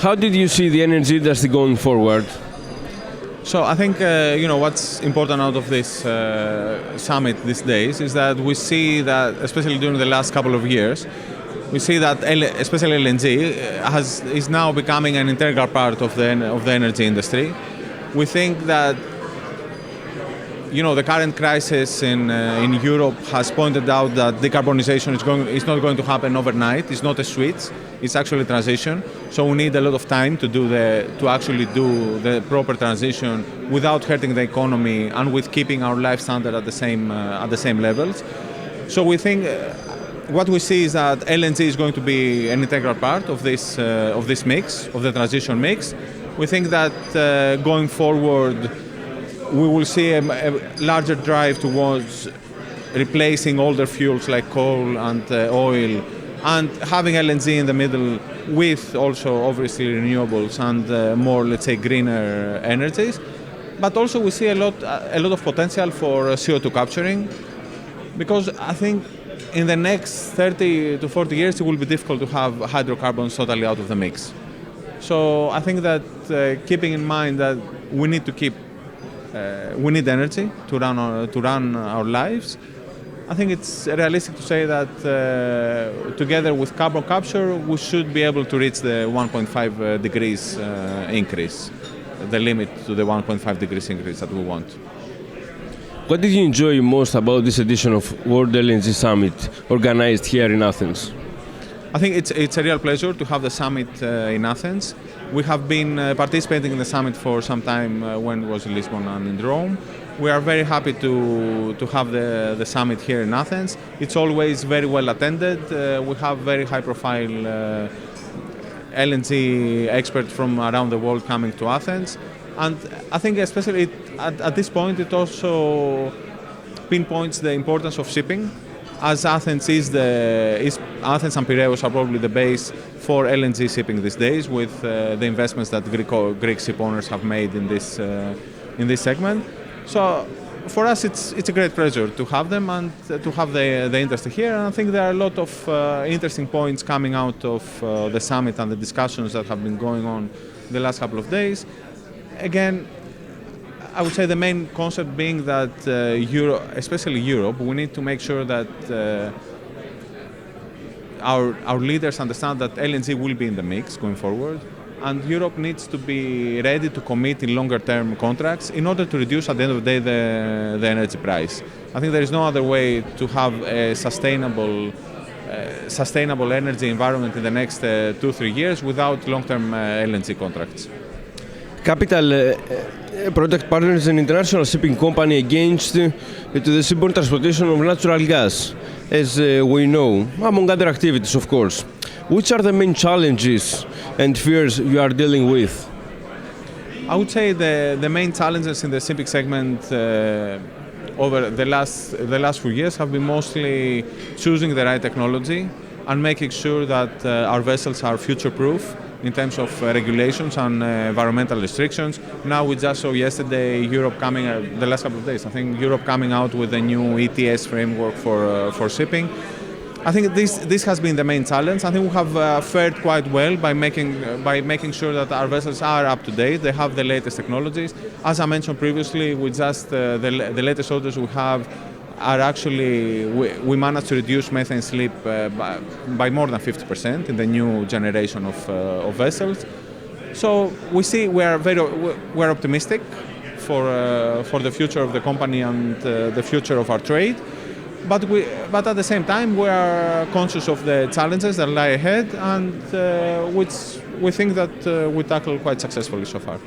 How did you see the energy industry going forward? So I think what's important out of this summit these days is that we see that, especially during the last couple of years, we see that especially LNG is now becoming an integral part of the energy industry. We think that the current crisis in Europe has pointed out that decarbonization is not going to happen overnight. It's not a switch. It's actually a transition. So we need a lot of time to actually do the proper transition without hurting the economy and with keeping our life standard at the same levels. So we think what we see is that LNG is going to be an integral part of this mix, of the transition mix. We think that going forward, we will see a larger drive towards replacing older fuels like coal and oil, and having LNG in the middle with also obviously renewables and more, let's say, greener energies. But also we see a lot of potential for CO2 capturing, because I think in the next 30 to 40 years it will be difficult to have hydrocarbons totally out of the mix. So I think that keeping in mind that we need energy to run our lives, I think it's realistic to say that together with carbon capture, we should be able to reach the 1.5 degrees increase, the limit to the 1.5 degrees increase that we want. What did you enjoy most about this edition of World LNG Summit organized here in Athens? I think it's a real pleasure to have the summit in Athens. We have been participating in the summit for some time when it was in Lisbon and in Rome. We are very happy to have the summit here in Athens. It's always very well attended. We have very high profile LNG experts from around the world coming to Athens. And I think especially at this point it also pinpoints the importance of shipping, as Athens Athens and Piraeus are probably the base for LNG shipping these days, with the investments that Greek ship owners have made in this segment. So for us it's a great pleasure to have them and to have the industry here. And I think there are a lot of interesting points coming out of the summit and the discussions that have been going on the last couple of days. Again, I would say the main concept being that especially Europe, we need to make sure that our leaders understand that LNG will be in the mix going forward, and Europe needs to be ready to commit in longer-term contracts in order to reduce at the end of the day the energy price. I think there is no other way to have a sustainable energy environment in the next 2-3 years without long-term LNG contracts. Capital Project Partners is an international shipping company against to the seaborne transportation of natural gas, as we know, among other activities, of course. Which are the main challenges and fears you are dealing with? I would say the main challenges in the shipping segment over the last few years have been mostly choosing the right technology and making sure that our vessels are future-proof in terms of regulations and environmental restrictions. Now we just saw yesterday the last couple of days, I think Europe coming out with a new ETS framework for shipping. I think this has been the main challenge. I think we have fared quite well by making sure that our vessels are up to date. They have the latest technologies. As I mentioned previously, the latest orders we have are actually, we managed to reduce methane slip by more than 50% in the new generation of vessels. So we're optimistic for the future of the company and the future of our trade. But at the same time, we are conscious of the challenges that lie ahead, and which we think that we tackle quite successfully so far.